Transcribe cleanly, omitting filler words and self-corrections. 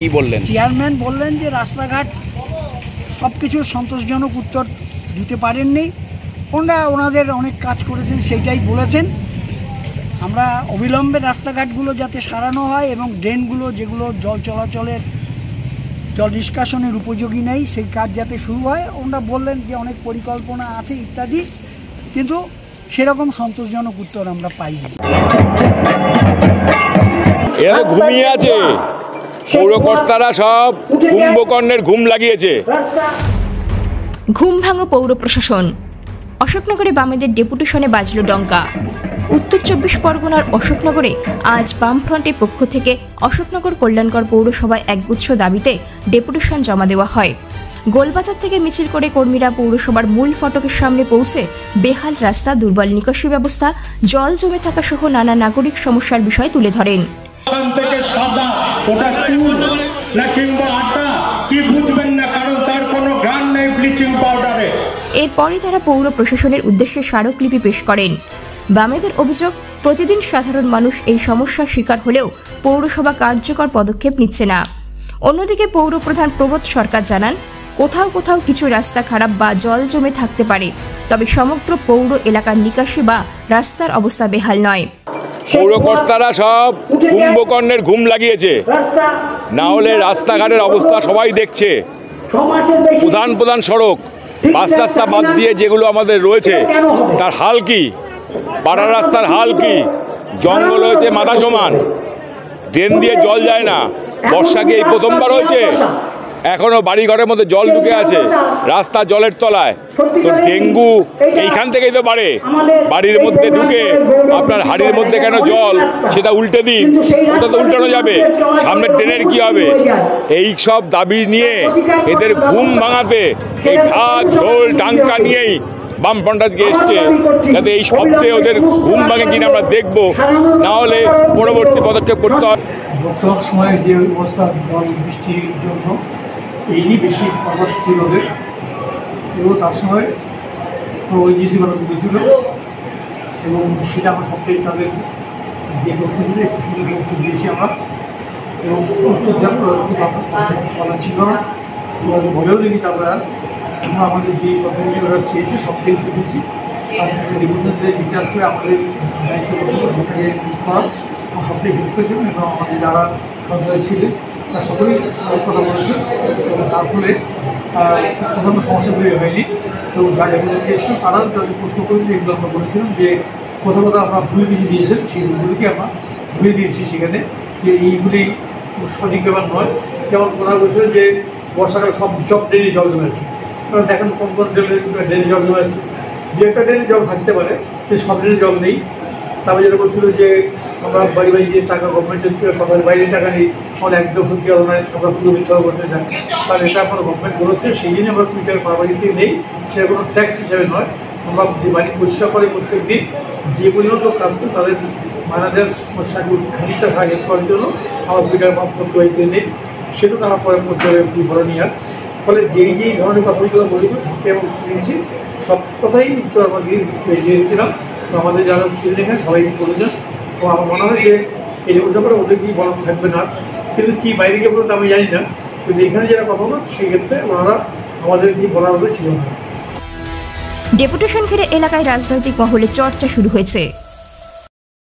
কি বললেন? চেয়ারম্যান বললেন যে রাস্তাঘাট সব কিছুর সন্তোষজনক উত্তর দিতে পারেননি, ওনাদের অনেক কাজ করেছেন সেইটাই বলেছেন। আমরা অবিলম্বে রাস্তাঘাটগুলো যাতে সারানো হয় এবং ড্রেনগুলো যেগুলো জল চলাচলের জল নিষ্কাশনের উপযোগী নেই সেই কাজ যাতে শুরু হয়। ওনারা বললেন যে অনেক পরিকল্পনা আছে ইত্যাদি, কিন্তু সেরকম সন্তোষজনক উত্তর আমরা পাইনি। এরা ঘুমিয়ে আছে, পৌরকর্তারা সব কুম্ভকর্ণের ঘুম লাগিয়েছে। ঘুম ভাঙো পৌর প্রশাসন। অশোকনগরে বামেদের ডেপুটেশনে বাজল ডঙ্কা। উত্তর 24 পরগনার অশোকনগরে আজ বামফ্রন্টের পক্ষ থেকে অশোকনগর কল্যাণকর পৌরসভায় একগুচ্ছ দাবিতে ডেপুটেশন জমা দেওয়া হয়। গোলবাজার থেকে মিছিল করে কর্মীরা পৌরসভার মূল ফটকের সামনে পৌঁছে বেহাল রাস্তা, দুর্বল নিকাশি ব্যবস্থা, জল জমে থাকা সহ নানা নাগরিক সমস্যার বিষয় তুলে ধরেন। এরপরই তারা পৌর প্রশাসনের উদ্দেশ্যে স্মারকলিপি পেশ করেন। বামেদের অভিযোগ, প্রতিদিন সাধারণ মানুষ এই সমস্যার শিকার হলেও পৌরসভা কার্যকর পদক্ষেপ নিচ্ছে না। অন্যদিকে পৌর প্রধান প্রবোধ সরকার জানান, কোথাও কোথাও কিছু রাস্তা খারাপ বা জল জমে থাকতে পারে, তবে সমগ্র পৌর এলাকার নিকাশি বা রাস্তার অবস্থা বেহাল নয়। পৌরকর্তারা সব কুম্ভকর্ণের ঘুম লাগিয়েছে, না হলে রাস্তাঘাটের অবস্থা সবাই দেখছে। প্রধান প্রধান সড়ক, পাঁচ রাস্তা বাদ দিয়ে যেগুলো আমাদের রয়েছে তার হাল কি, পাড়ার রাস্তার হাল কি, জঙ্গল হয়েছে মাথা সমান, ড্রেন দিয়ে জল যায় না। বর্ষাকে এই প্রথমবার হয়েছে, এখনো বাড়ি ঘরের মধ্যে জল ঢুকে আছে, রাস্তা জলের তলায়। তো ডেঙ্গু এইখান থেকেই তো বাড়ে, বাড়ির মধ্যে ঢুকে আপনার হাড়ির মধ্যে কেন জল, সেটা উল্টে দিন, ওটা তো উল্টানো যাবে। সামনের ড্রেনের কি হবে? এই সব দাবি নিয়ে এদের ঘুম ভাঙাতে এই ঢাক ঢোল ডাঙ্কা নিয়েই বামফ্রন্ট আজকে এসছে, যাতে এই শব্দে ওদের ঘুম ভাঙে কিনা আমরা দেখবো, না হলে পরবর্তী পদক্ষেপ করতে হবে। বর্তমান সময়ে যে অবস্থা জল বৃষ্টির জন্য এই নিয়ে বেশি পরবর্তী ছিল ওদের, এবং তার সময় ওইজিসি বানাতে গেছিল এবং সেটা আমরা সবটাই তাদের যে প্রস্তুতি উত্তর দিয়েছি আমরা, এবং উত্তর বলা ছিল না, বলেও দেখি আমরা আমাদের যে কথাগুলি ওরা চেয়েছে সবটাই উত্তর দিয়েছি। আর ডিভিশন দিতে আসলে আমাদের দায়িত্ব ওটাকে ফিক্স করা, সবটাই ফিক্স করেছিলাম এবং আমাদের যারা সরকারি ছিলেন তারা সকলেই কথা বলেছেন এবং তার ফলে কোনো সমস্যা তৈরি হয়নি। এবং যারা এগুলোকে এসেছেন তারাও তাদের প্রশ্ন করেছে, এগুলো আমরা বলেছিলাম যে কোথাও কোথাও আপনারা ভুল কিছু দিয়েছেন, সেই ভুলগুলিকে আমরা ধরে দিয়েছি সেখানে, যে এইগুলি সঠিক ব্যাপার নয়। যেমন ওনারা বলছিলেন যে বর্ষাকালে সব ড্রেনে জল জমে আছে, কারণ দেখেন কোন কোন ড্রেনে জল জমে আছে, যে একটা ড্রেনে জল থাকতে পারে যে সব ড্রেনে জল নেই। তারপরে যেটা বলছিল যে আমরা বাড়ি বাড়ি যে টাকা গভর্নমেন্টের কথা বাইরে টাকা নেই, আমাদের একদম সত্যি কথা নয়, আমরা পুরো মিথ্যা করতে যাই, কারণ এটা আমরা গভর্নমেন্ট বলেছে সেই জন্য আমরা 2 টাকা পার বাড়ি থেকে নেই, সেটা কোনো ট্যাক্স হিসাবে নয়। আমরা যে বাড়ি পরিষ্কার করে প্রত্যেক দিন যে পরিমাণ লোক কাজ করে তাদের মানাদের সমস্যাকে খানিকটা ভাগ করার জন্য আমরা 2 টাকা পার করতে বাড়িতে নেই, সেটা তারা পরে করতে হবে ভরা নেওয়ার। ফলে যেই ধরনের কথাগুলো বলি সবটাই আমরা দিয়েছি, সব কথাই উত্তর আমরা দিয়ে দিয়েছিলাম। তো আমাদের যারা ছিলেন এখানে সবাই বলেছেন, তো আমার মনে হয় যে এই ব্যাপারে ওদের কি বলা থাকবে না, কিন্তু কি বাইরে গিয়ে বলতে আমি জানি না, কিন্তু এখানে যারা কথা বলেন সেক্ষেত্রে ওনারা আমাদের কি বলার মতো ছিল না। ডেপুটেশন ঘিরে এলাকায় রাজনৈতিক মহলে চর্চা শুরু হয়েছে।